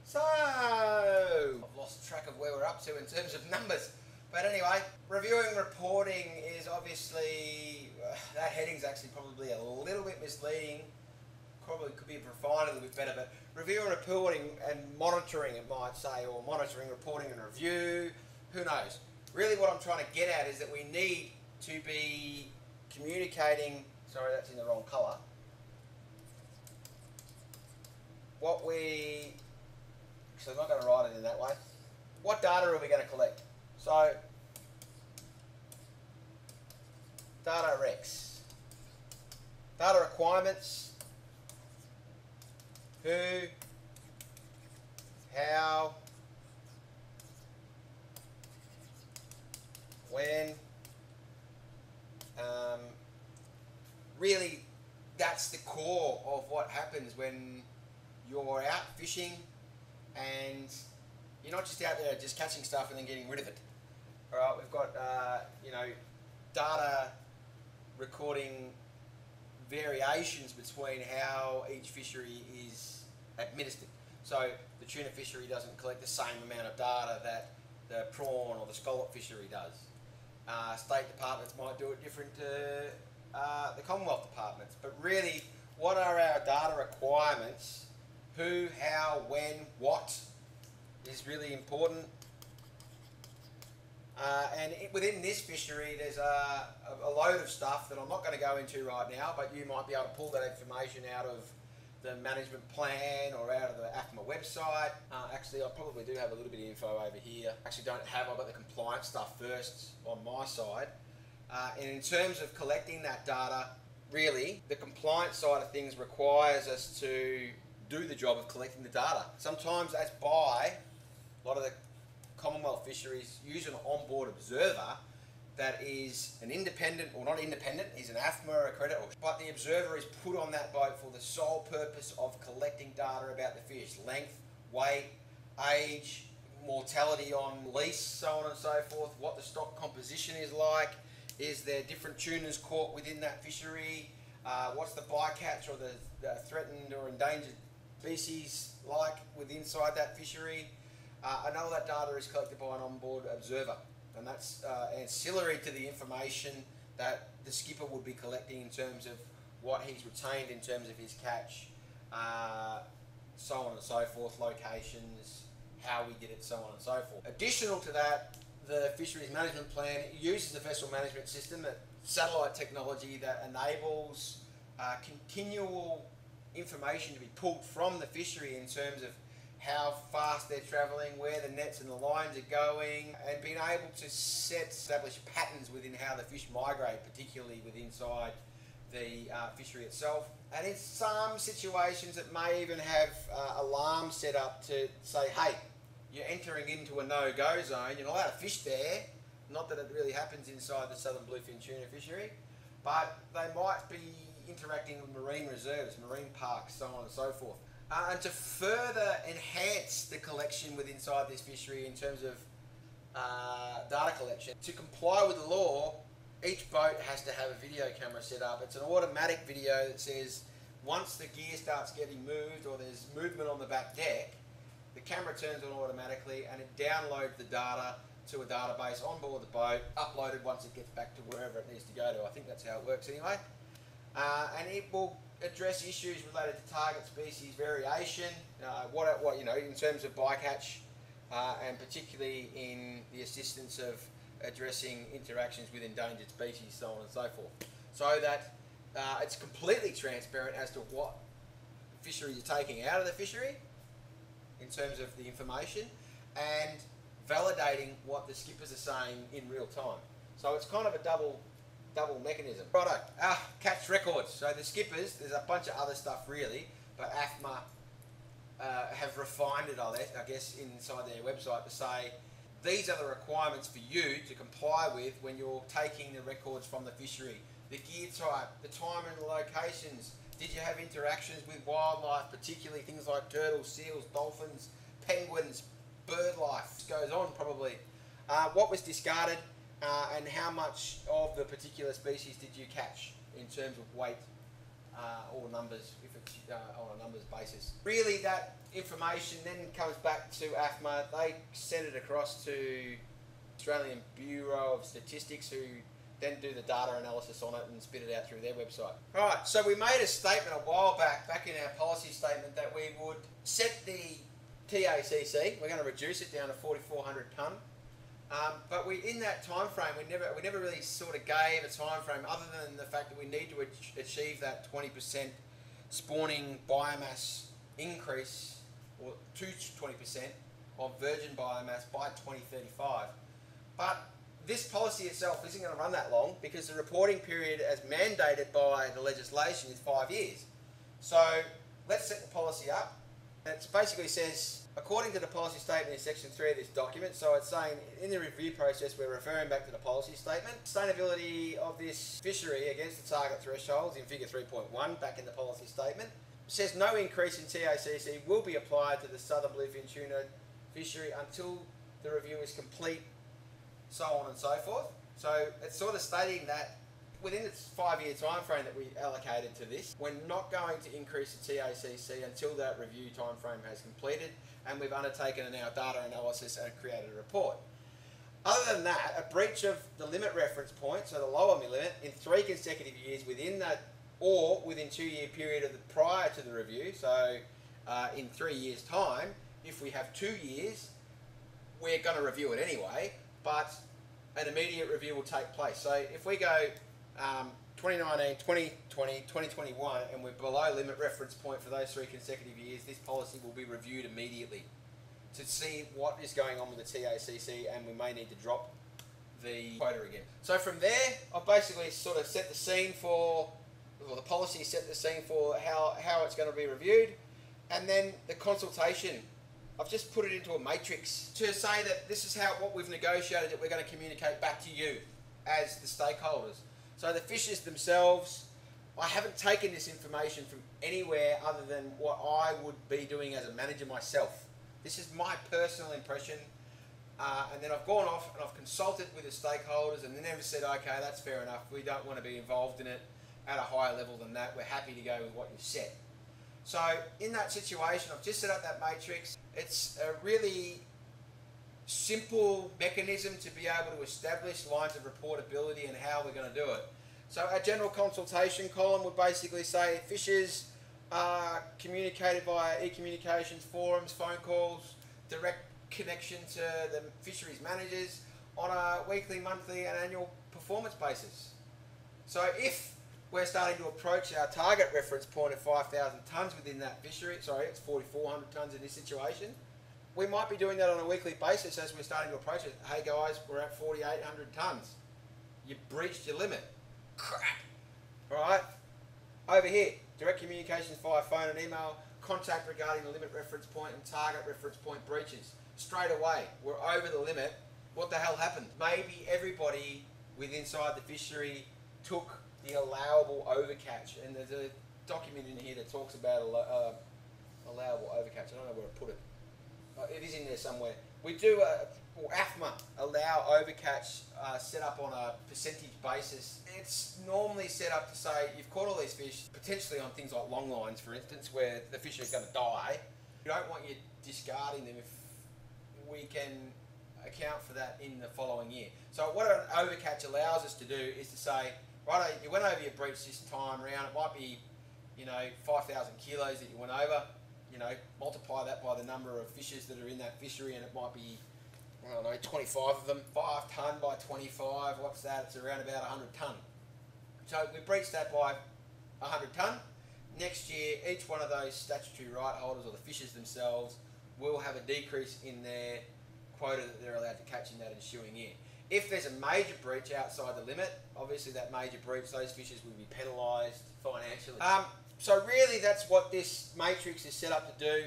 So, I've lost track of where we're up to in terms of numbers. But anyway, reviewing reporting is obviously, that heading's actually probably a little bit misleading. Probably could be refined a little bit better, but reviewing reporting and monitoring, it might say, or monitoring, reporting and review, who knows. Really what I'm trying to get at is that we need to be communicating, sorry that's in the wrong colour, actually I'm not going to write it in that way. What data are we going to collect? So, data recs, data requirements, who, how, when, really that's the core of what happens when you're out fishing and you're not just out there just catching stuff and then getting rid of it. Alright, we've got data recording variations between how each fishery is administered. So the tuna fishery doesn't collect the same amount of data that the prawn or the scallop fishery does. State departments might do it different to the Commonwealth departments. But really, what are our data requirements? Who, how, when, what is really important. And within this fishery, there's a load of stuff that I'm not going to go into right now, but you might be able to pull that information out of the management plan or out of the AFMA website. Actually, I probably do have a little bit of info over here. Actually don't have, I've got the compliance stuff first on my side. And in terms of collecting that data, really, the compliance side of things requires us to do the job of collecting the data. Sometimes that's by a lot of the Commonwealth fisheries use an onboard observer that is an independent, or not independent, he's an AFMA accredited, but the observer is put on that boat for the sole purpose of collecting data about the fish, length, weight, age, mortality on lease, so on and so forth, what the stock composition is like, is there different tunas caught within that fishery, what's the bycatch or the threatened or endangered species like within inside that fishery. And all that data is collected by an onboard observer, and that's ancillary to the information that the skipper would be collecting in terms of what he's retained in terms of his catch, so on and so forth, locations, how we did it, so on and so forth. Additional to that, the fisheries management plan uses a vessel management system, a satellite technology that enables continual information to be pulled from the fishery in terms of how fast they're travelling, where the nets and the lines are going, and being able to establish patterns within how the fish migrate, particularly within inside the fishery itself. And in some situations it may even have alarms set up to say, hey, you're entering into a no-go zone, you're not allowed to fish there. Not that it really happens inside the southern bluefin tuna fishery, but they might be interacting with marine reserves, marine parks, so on and so forth. And to further enhance the collection within inside this fishery in terms of data collection, to comply with the law, each boat has to have a video camera set up. It's an automatic video that says once the gear starts getting moved or there's movement on the back deck, the camera turns on automatically and it downloads the data to a database on board the boat, uploaded once it gets back to wherever it needs to go to. I think that's how it works anyway. And it will address issues related to target species variation, what you know, in terms of bycatch, and particularly in the assistance of addressing interactions with endangered species, so on and so forth. So that it's completely transparent as to what fisheries are taking out of the fishery in terms of the information, and validating what the skippers are saying in real time. So it's kind of a double mechanism. Righto, catch records. So the skippers, there's a bunch of other stuff really, but AFMA have refined it, I guess, inside their website to say these are the requirements for you to comply with when you're taking the records from the fishery. The gear type, the time and the locations. Did you have interactions with wildlife, particularly things like turtles, seals, dolphins, penguins, bird life? Goes on probably. What was discarded? And how much of the particular species did you catch in terms of weight or numbers, if it on a numbers basis. Really, that information then comes back to AFMA. They send it across to Australian Bureau of Statistics, who then do the data analysis on it and spit it out through their website. Alright, so we made a statement a while back in our policy statement, that we would set the TACC, we're going to reduce it down to 4,400 tonne. But in that time frame, we never really sort of gave a time frame other than the fact that we need to achieve that 20% spawning biomass increase, or to 20% of virgin biomass by 2035. But this policy itself isn't going to run that long, because the reporting period as mandated by the legislation is 5 years. So let's set the policy up. And it basically says, according to the policy statement in section 3 of this document, so it's saying in the review process we're referring back to the policy statement. Sustainability of this fishery against the target thresholds in figure 3.1 back in the policy statement. It says no increase in TACC will be applied to the southern bluefin tuna fishery until the review is complete, so on and so forth. So it's sort of stating that within its 5-year time frame that we allocated to this, we're not going to increase the TACC until that review time frame has completed and we've undertaken our data analysis and created a report. Other than that, a breach of the limit reference point, so the lower limit, in 3 consecutive years within that, or within 2-year period of the prior to the review, so in 3 years' time, if we have 2 years, we're going to review it anyway, but an immediate review will take place. So if we go 2019, 2020, 2021, and we're below limit reference point for those 3 consecutive years, this policy will be reviewed immediately to see what is going on with the TACC, and we may need to drop the quota again. So from there, I've basically sort of set the scene for, or the policy set the scene for how it's going to be reviewed, and then the consultation. I've just put it into a matrix to say that this is what we've negotiated, that we're going to communicate back to you as the stakeholders. So the fishers themselves, I haven't taken this information from anywhere other than what I would be doing as a manager myself. This is my personal impression, and then I've gone off and I've consulted with the stakeholders, and then they've said, okay, that's fair enough, we don't want to be involved in it at a higher level than that, we're happy to go with what you've set. So in that situation, I've just set up that matrix. It's a really simple mechanism to be able to establish lines of reportability and how we're going to do it. So our general consultation column would basically say fishers are communicated via e-communications, forums, phone calls, direct connection to the fisheries managers on a weekly, monthly and annual performance basis. So if we're starting to approach our target reference point of 5,000 tonnes within that fishery, sorry, it's 4,400 tonnes in this situation, we might be doing that on a weekly basis as we're starting to approach it. Hey guys, we're at 4,800 tonnes. You breached your limit. Crap. Alright, over here, direct communications via phone and email, contact regarding the limit reference point and target reference point breaches. Straight away, we're over the limit. What the hell happened? Maybe everybody inside the fishery took the allowable overcatch, and there's a document in here that talks about allowable overcatch. I don't know where I put it. It is in there somewhere. We do, AFMA allow overcatch set up on a percentage basis. It's normally set up to say you've caught all these fish, potentially on things like long lines, for instance, where the fish are going to die. You don't want you discarding them if we can account for that in the following year. So what an overcatch allows us to do is to say, right, you went over your breach this time around, it might be, 5,000 kilos that you went over, multiply that by the number of fishes that are in that fishery, and it might be, 25 of them, 5 tonne by 25, what's that? It's around about 100 tonne. So we breached that by 100 tonne. Next year, each one of those statutory right holders, or the fishers themselves, will have a decrease in their quota that they're allowed to catch in that ensuing year. If there's a major breach outside the limit, obviously that major breach, those fishers will be penalised financially. So really that's what this matrix is set up to do.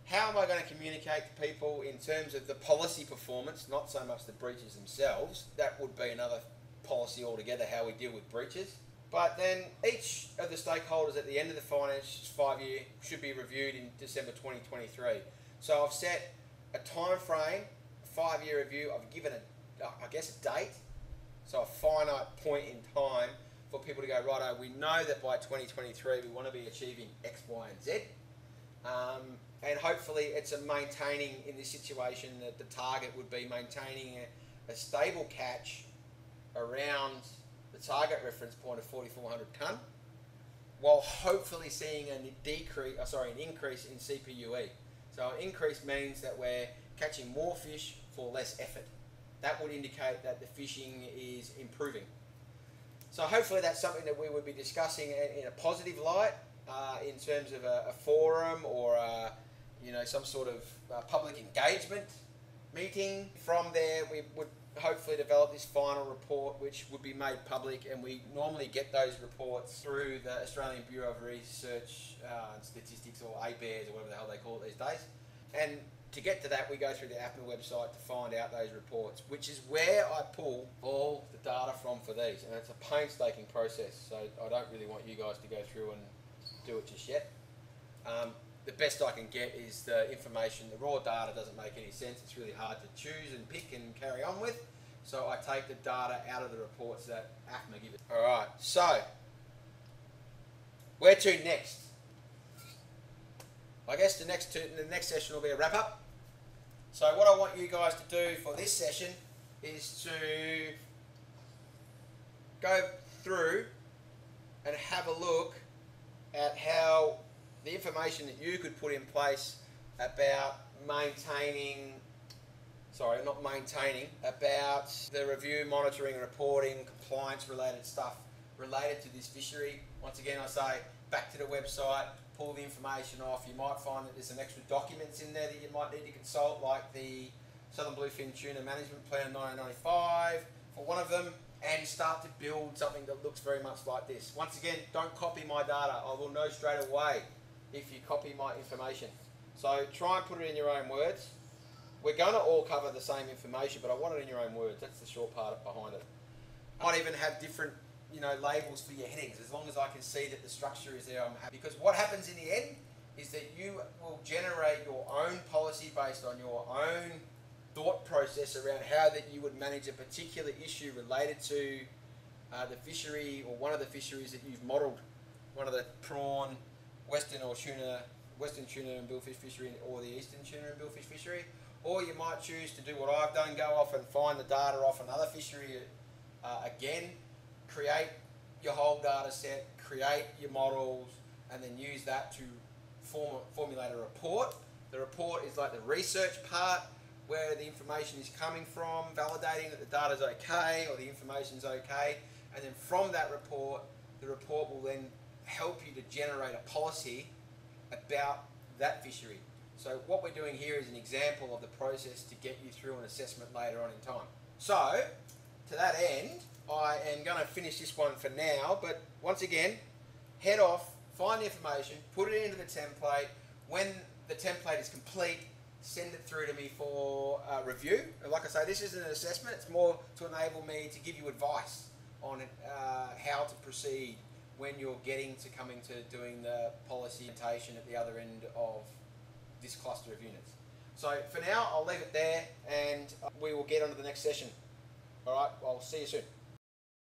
How am I going to communicate to people in terms of the policy performance, not so much the breaches themselves? That would be another policy altogether, how we deal with breaches. But then each of the stakeholders at the end of the finance 5-year should be reviewed in December 2023. So I've set a time frame, a 5-year review. I've given a date, so a finite point in time for people to go, righto, we know that by 2023 we want to be achieving X, Y, and Z. And hopefully it's a maintaining, in this situation, that the target would be maintaining a stable catch around the target reference point of 4,400 tonne, while hopefully seeing an increase in CPUE. So an increase means that we're catching more fish for less effort. That would indicate that the fishing is improving. So hopefully that's something that we would be discussing in a positive light, in terms of a forum or some sort of public engagement meeting. From there we would hopefully develop this final report, which would be made public, and we normally get those reports through the Australian Bureau of Research and Statistics, or ABARES, or whatever the hell they call it these days. And to get to that, we go through the AFMA website to find out those reports, which is where I pull all the data from for these, and it's a painstaking process, so I don't really want you guys to go through and do it just yet. The best I can get is the information. The raw data doesn't make any sense. It's really hard to choose and pick and carry on with. So I take the data out of the reports that AFMA give it. Alright, so where to next? I guess the next session will be a wrap up. So what I want you guys to do for this session is to go through and have a look at how the information that you could put in place about about the review, monitoring, reporting, compliance related stuff related to this fishery. Once again, I say back to the website, pull the information off. You might find that there's some extra documents in there that you might need to consult, like the Southern Bluefin Tuna Management Plan 1995 for one of them, and start to build something that looks very much like this. Once again, don't copy my data. I will know straight away if you copy my information. So try and put it in your own words. We're going to all cover the same information, but I want it in your own words. That's the short part behind it. I might even have different labels for your headings. As long as I can see that the structure is there, I'm happy. Because what happens in the end is that you will generate your own policy based on your own thought process around how that you would manage a particular issue related to the fishery, or one of the fisheries that you've modelled, one of the prawn, western tuna and billfish fishery, or the eastern tuna and billfish fishery. Or you might choose to do what I've done, go off and find the data off another fishery again, create your whole data set, create your models, and then use that to formulate a report. The report is like the research part, where the information is coming from, validating that the data is okay, or the information is okay, and then from that report, the report will then help you to generate a policy about that fishery. So what we're doing here is an example of the process to get you through an assessment later on in time. So, to that end, I am going to finish this one for now, but once again, head off, find the information, put it into the template. When the template is complete, send it through to me for review. And like I say, this isn't an assessment, it's more to enable me to give you advice on how to proceed when you're coming to doing the policy implementation at the other end of this cluster of units. So for now, I'll leave it there, and we will get on to the next session. Alright, I'll see you soon.